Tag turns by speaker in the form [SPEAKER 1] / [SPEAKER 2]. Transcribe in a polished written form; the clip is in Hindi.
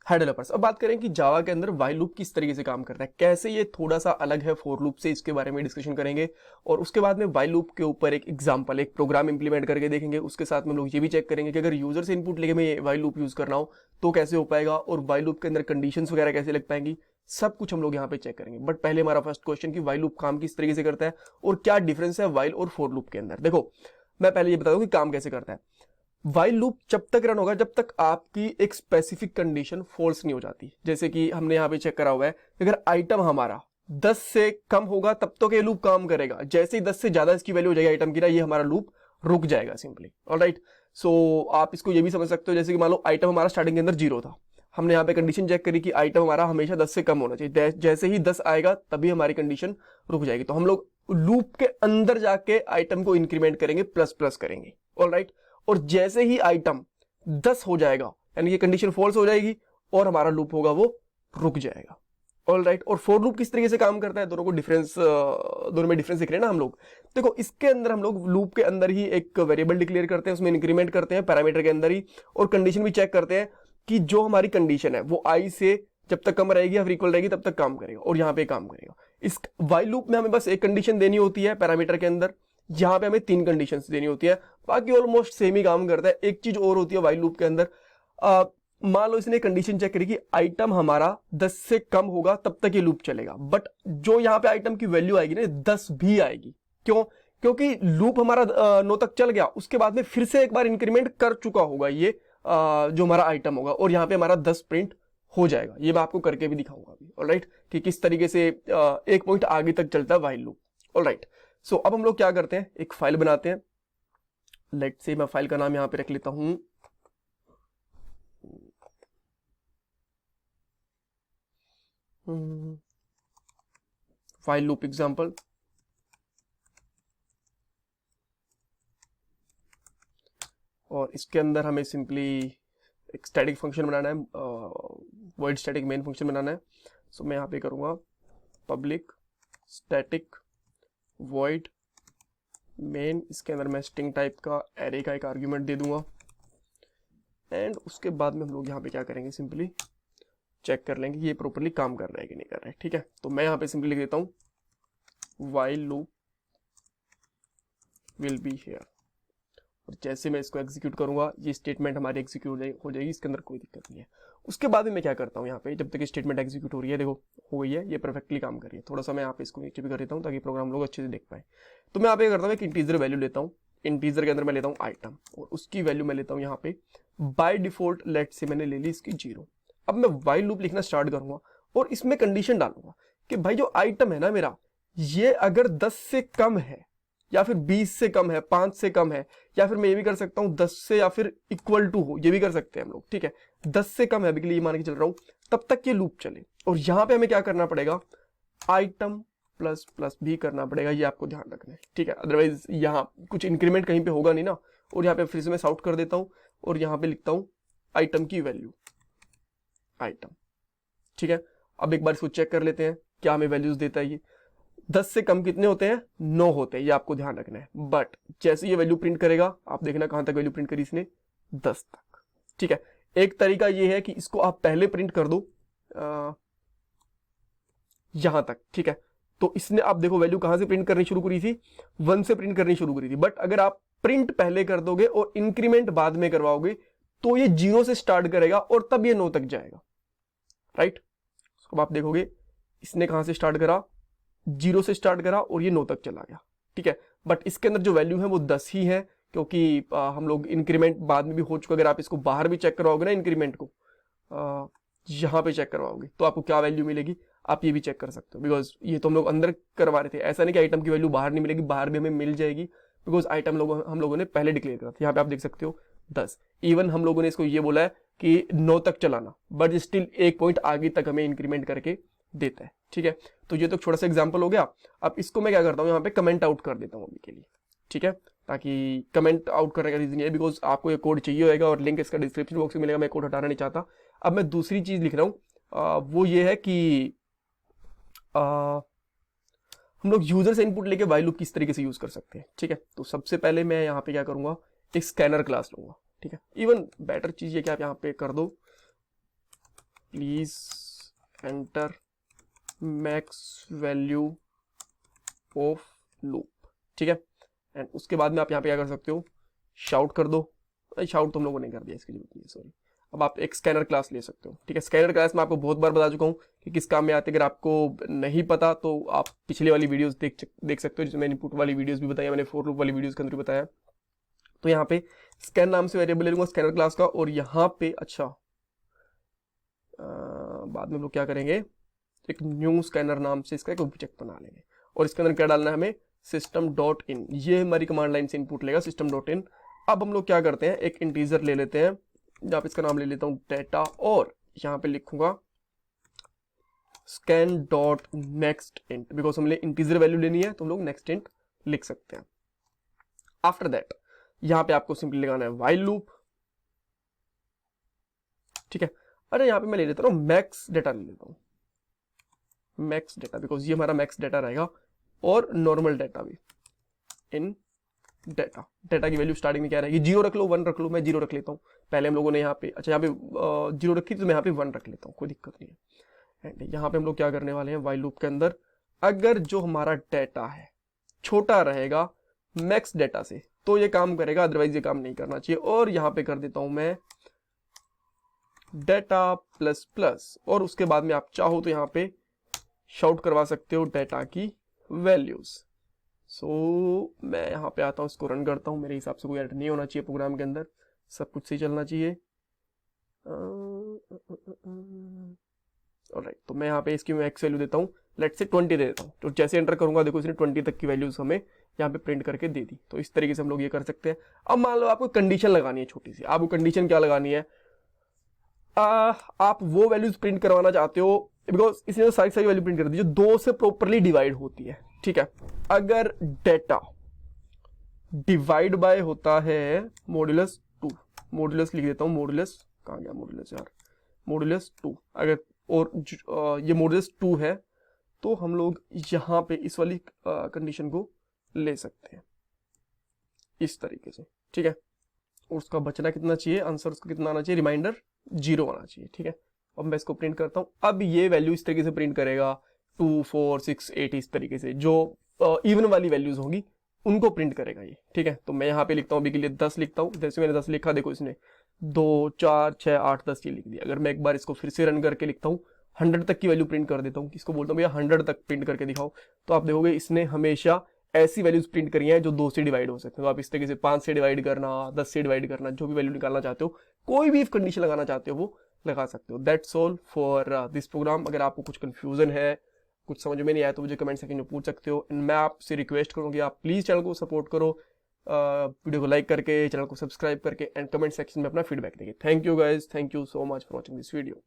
[SPEAKER 1] हाय डेवलपर्स, अब बात करें कि जावा के अंदर व्हाइल लूप किस तरीके से काम करता है, कैसे ये थोड़ा सा अलग है फॉर लूप से, इसके बारे में डिस्कशन करेंगे। और उसके बाद में व्हाइल लूप के ऊपर एक एग्जांपल, एक प्रोग्राम इंप्लीमेंट करके देखेंगे। उसके साथ में हम लोग ये भी चेक करेंगे कि अगर यूजर से इनपुट लेके मैं व्हाइल लूप यूज कर रहा हूँ तो कैसे हो पाएगा, और व्हाइल लूप के अंदर कंडीशंस वगैरह कैसे लग पाएंगी, सब कुछ हम लोग यहाँ पे चेक करेंगे। बट पहले हमारा फर्स्ट क्वेश्चन कि व्हाइल लूप काम किस तरीके से करता है और क्या डिफरेंस है व्हाइल और फॉर लूप के अंदर। देखो, मैं पहले ये बता दूं कि काम कैसे करता है। व्हाइल लूप जब तक रन होगा जब तक आपकी एक स्पेसिफिक कंडीशन फॉल्स नहीं हो जाती। जैसे कि हमने यहाँ पे चेक करा हुआ है, अगर आइटम हमारा 10 से कम होगा तब तो ये लूप काम करेगा। जैसे ही 10 से ज्यादा इसकी वैल्यू हो जाएगी आइटम की ना, ये हमारा लूप रुक जाएगा सिंपली। ऑलराइट, सो आप इसको ये भी समझ सकते हो, जैसे कि मान लो आइटम हमारा स्टार्टिंग के अंदर 0 था, हमने यहाँ पे कंडीशन चेक करी कि आइटम हमारा हमेशा 10 से कम होना चाहिए। जैसे ही 10 आएगा तभी हमारी कंडीशन रुक जाएगी। तो हम लोग लूप के अंदर जाके आइटम को इंक्रीमेंट करेंगे, प्लस प्लस करेंगे। ऑलराइट, और जैसे ही आइटम 10 हो जाएगा यानी कि कंडीशन फॉल्स हो जाएगी और हमारा लूप होगा वो रुक जाएगा। ऑलराइट, और फॉर लूप किस तरीके से काम करता है, दोनों को डिफरेंस, दोनों में डिफरेंस दिख रहे हैं ना हम लोग। देखो, इसके अंदर हम लोग लूप के अंदर ही एक वेरिएबल डिक्लेयर करते हैं, उसमें इंक्रीमेंट करते हैं पैरामीटर के अंदर ही, और कंडीशन भी चेक करते हैं कि जो हमारी कंडीशन है वो आई से जब तक कम रहेगी या फिर इक्वल रहेगी तब तक काम करेगा, और यहाँ पे काम करेगा। इस व्हाइल लूप में हमें बस एक कंडीशन देनी होती है पैरामीटर के अंदर, यहाँ पे हमें 3 कंडीशंस देनी होती है, बाकी ऑलमोस्ट सेम ही काम करता है। एक चीज और होती है व्हाइल लूप के अंदर, मान लो इसने कंडीशन चेक करी कि आइटम हमारा 10 से कम होगा तब तक ये लूप चलेगा, बट जो यहाँ पे आइटम की वैल्यू आएगी ना 10 भी आएगी। क्यों? क्योंकि लूप हमारा 9 तक चल गया, उसके बाद में फिर से एक बार इंक्रीमेंट कर चुका होगा ये जो हमारा आइटम होगा, और यहाँ पे हमारा 10 प्रिंट हो जाएगा। ये मैं आपको करके भी दिखाऊंगा अभी। ऑलराइट, कि किस तरीके से एक पॉइंट आगे तक चलता है व्हाइल लूप। ऑलराइट, सो अब हम लोग क्या करते हैं, एक फाइल बनाते हैं। लेट से मैं फाइल का नाम यहां पे रख लेता हूं फाइल लूप एग्जांपल। और इसके अंदर हमें सिंपली एक स्टैटिक फंक्शन बनाना है, वॉइड स्टैटिक मेन फंक्शन बनाना है। सो मैं यहां पे करूंगा पब्लिक स्टैटिक वॉइड मेन, इसके अंदर मैं स्ट्रिंग टाइप का एरे का एक आर्ग्यूमेंट दे दूंगा। एंड उसके बाद में हम लोग यहाँ पे क्या करेंगे, सिंपली चेक कर लेंगे ये प्रॉपर्ली काम कर रहा है कि नहीं कर रहा है। ठीक है, तो मैं यहाँ पे सिंपली लिख देता हूँ while loop will be here, और जैसे मैं इसको एग्जीक्यूट करूंगा ये स्टेटमेंट हमारी एग्जीक्यूट हो जाएगी, इसके अंदर कोई दिक्कत नहीं है। उसके बाद में मैं क्या करता हूँ यहाँ पे, जब तक ये स्टेटमेंट एग्जीक्यूट हो रही है, देखो हो गई है, ये परफेक्टली काम कर रही है। थोड़ा सा मैं यहाँ पे इसको नीचे भी कर देता हूँ ताकि प्रोग्राम लोग अच्छे से देख पाए। तो मैं यहाँ पे करता हूँ एक इंटीजर वैल्यू लेता हूँ, इंटीजर के अंदर मैं लेता हूँ आइटम, और उसकी वैल्यू मैं लेता हूँ यहाँ पे बाय डिफॉल्ट, लेट से मैंने ले ली इसकी 0। अब मैं व्हाइल लूप लिखना स्टार्ट करूंगा और इसमें कंडीशन डालूंगा कि भाई जो आइटम है ना मेरा, ये अगर 10 से कम है या फिर 20 से कम है, 5 से कम है, या फिर मैं ये भी कर सकता हूं 10 से या फिर इक्वल टू हो, ये भी कर सकते हैं हम लोग। ठीक है, 10 से कम है अभी के लिए मान के चल रहा हूं, तब तक ये लूप चले। और यहां पे हमें क्या करना पड़ेगा, आइटम प्लस प्लस भी करना पड़ेगा, ये आपको ध्यान रखना है। ठीक है, अदरवाइज यहाँ कुछ इंक्रीमेंट कहीं पे होगा नहीं ना। और यहाँ पे फिर से मैं साउट कर देता हूँ और यहाँ पे लिखता हूँ आइटम की वैल्यू आइटम। ठीक है, अब एक बार इसको चेक कर लेते हैं क्या हमें वैल्यूज देता है ये। 10 से कम कितने होते हैं, 9 होते हैं, ये आपको ध्यान रखना है। बट जैसे ये वैल्यू प्रिंट करेगा, आप देखना कहां तक वैल्यू प्रिंट करी इसने, 10 तक। ठीक है, एक तरीका ये है कि इसको आप पहले प्रिंट कर दो यहां तक। ठीक है, तो इसने आप देखो वैल्यू कहां से प्रिंट करनी शुरू करी थी, 1 से प्रिंट करनी शुरू करी थी। बट अगर आप प्रिंट पहले कर दोगे और इंक्रीमेंट बाद में करवाओगे तो ये 0 से स्टार्ट करेगा और तब ये 9 तक जाएगा। राइट, अब आप देखोगे इसने कहां से स्टार्ट करा, 0 से स्टार्ट करा और ये 9 तक चला गया। ठीक है, बट इसके अंदर जो वैल्यू है वो 10 ही है, क्योंकि हम लोग इंक्रीमेंट बाद में भी हो चुका। अगर आप इसको बाहर भी चेक करवाओगे ना, इंक्रीमेंट को यहां पे चेक करवाओगे तो आपको क्या वैल्यू मिलेगी, आप ये भी चेक कर सकते हो। बिकॉज ये तो हम लोग अंदर करवा रहे थे, ऐसा नहीं कि आइटम की वैल्यू बाहर नहीं मिलेगी, बाहर भी हमें मिल जाएगी, बिकॉज आइटम हम लोगों ने पहले डिक्लेयर करा था। यहाँ पे आप देख सकते हो 10। इवन हम लोगों ने इसको ये बोला है कि 9 तक चलाना, बट स्टिल एक पॉइंट आगे तक हमें इंक्रीमेंट करके देता है। ठीक है, तो ये तो छोटा सा एग्जांपल हो गया। अब इसको मैं क्या करता हूँ, यहाँ पे कमेंट आउट कर देता हूँ अभी के लिए। ठीक है, ताकि कमेंट आउट करने का रीजन ये है बिकॉज आपको ये कोड चाहिए होगा और लिंक इसका डिस्क्रिप्शन बॉक्स में मिलेगा, मैं कोड हटाना नहीं चाहता। अब मैं दूसरी चीज लिख रहा हूँ, वो ये है कि हम लोग यूजर से इनपुट लेके व्हाइल लूप किस तरीके से यूज कर सकते हैं। ठीक है, तो सबसे पहले मैं यहाँ पे क्या करूंगा, एक स्कैनर क्लास लूंगा। ठीक है, इवन बेटर चीज ये कि आप यहाँ पे कर दो please enter max value of loop, ठीक है। एंड उसके बाद में आप यहाँ पे क्या कर सकते हो, शाउट कर दो। शाउट तो हम लोगों ने कर दिया, इसकी जरूरत नहीं है, सॉरी। अब आप एक स्कैनर क्लास ले सकते हो, ठीक है। स्कैनर क्लास में आपको बहुत बार बता चुका हूँ कि किस काम में आते हैं। अगर आपको नहीं पता तो आप पिछले वाली वीडियोस देख सकते हो, जिसमें इनपुट वाली वीडियोस भी बताया मैंने, फॉर लूप वाली वीडियोस के अंदर बताया। तो यहाँ पे स्कैन नाम से वेरिएबल ले लूंगा स्कैनर क्लास का, और यहाँ पे अच्छा बाद में हम लोग क्या करेंगे, एक न्यू स्कैनर नाम से इसका एक ऑब्जेक्ट बना लेंगे, और इसके अंदर क्या डालना है हमें, system डॉट इन। ये हमारी कमांड लाइन से इनपुट लेगा system डॉट इन। अब हम लोग क्या करते हैं, एक इंटीजर ले लेते हैं, यहाँ पे इसका नाम ले लेता हूँ डेटा, और यहाँ पे लिखूंगा scan dot next int, because हमने इंटीजर वैल्यू लेनी है तो हम लोग नेक्स्ट इंट लिख सकते हैं। आफ्टर दैट यहाँ पे आपको सिंपली लगाना है व्हाइल लूप, ठीक है। अरे यहाँ पे मैं ले लेता हूँ मैक्स डेटा, ले लेता हूँ मैक्स डेटा, बिकॉज ये हमारा मैक्स डेटा रहेगा, और नॉर्मल डेटा भी इन डेटा। डेटा की वैल्यू स्टार्टिंग में क्या रहेगी, 0 रख लो, 1 रख लो, मैं 0 रख लेता हूँ। पहले हम लोगों ने यहाँ पे, अच्छा यहाँ पे 0 रखी तो मैं यहाँ पे 1 रख लेता हूँ, कोई दिक्कत नहीं है। एंड यहाँ पे हम लोग क्या करने वाले हैं, व्हाइल लूप के अंदर अगर जो हमारा डेटा है छोटा रहेगा मैक्स डेटा से तो ये काम करेगा, अदरवाइज ये काम नहीं करना चाहिए। और यहाँ पे कर देता हूँ मैं डेटा प्लस प्लस, और उसके बाद में आप चाहो तो यहाँ पे शाउट करवा सकते हो डेटा की वैल्यूज। सो मैं यहाँ पे आता हूँ, इसको रन करता हूँ। मेरे हिसाब से कोई एरर नहीं होना चाहिए प्रोग्राम के अंदर, सब कुछ सही चलना चाहिए। ऑलराइट, तो मैं यहाँ पे इसकी मैक्स वैल्यू देता हूँ, लेट्स से 20 दे देता हूँ। तो जैसे एंटर करूंगा देखो इसने 20 तक की वैल्यूज हमें यहाँ पे प्रिंट करके दे दी। तो इस तरीके से हम लोग ये कर सकते हैं। अब मान लो आपको कंडीशन लगानी है छोटी सी, आपको कंडीशन क्या लगानी है, आप वो वैल्यूज प्रिंट करवाना चाहते हो, बिकॉज इसने सारी सारी वैल्यू प्रिंट कर दी जो 2 से प्रॉपरली डिवाइड होती है, ठीक है। अगर डेटा डिवाइड बाय होता है मॉड्यूलस 2, मॉड्यूलस लिख देता हूं, मॉड्यूलस कहाँ गया मॉड्यूलस यार, मॉड्यूलस 2, अगर और ये मॉड्यूलस 2 है तो हम लोग यहाँ पे इस वाली कंडीशन को ले सकते हैं इस तरीके से, ठीक है। उसका बचना कितना चाहिए, आंसर उसका कितना आना चाहिए, रिमाइंडर 0 आना चाहिए, ठीक है। अब मैं इसको प्रिंट करता हूं। अब ये वैल्यू इस तरीके से प्रिंट करेगा 2, 4, 6, 8 इस तरीके से, जो इवन वाली वैल्यूज होंगी उनको प्रिंट करेगा ये, ठीक है। तो मैं यहाँ पे लिखता हूँ अभी के लिए 10 लिखता हूँ, जैसे मैंने 10 लिखा, देखो इसने 2, 4, 6, 8, 10 ये लिख दिया। अगर मैं एक बार इसको फिर से रन करके लिखता हूँ, 100 तक की वैल्यू प्रिंट कर देता हूँ, इसको बोलता हूँ भैया 100 तक प्रिंट करके दिखाओ, तो आप देखोगे इसने हमेशा ऐसी वैल्यूज प्रिंट करी हैं जो 2 से डिवाइड हो सकते हैं। तो आप इस तरीके से 5 से डिवाइड करना, 10 से डिवाइड करना, जो भी वैल्यू निकालना चाहते हो, कोई भी कंडीशन लगाना चाहते हो वो लगा सकते हो। That's all for this program. अगर आपको कुछ कंफ्यूजन है, कुछ समझ में नहीं आया तो मुझे कमेंट सेक्शन में पूछ सकते हो। एंड मैं आपसे रिक्वेस्ट करूँगी आप प्लीज़ चैनल को सपोर्ट करो, वीडियो को लाइक करके, चैनल को सब्सक्राइब करके, एंड कमेंट सेक्शन में अपना फीडबैक देंगे। Thank you guys, thank you so much for watching this video.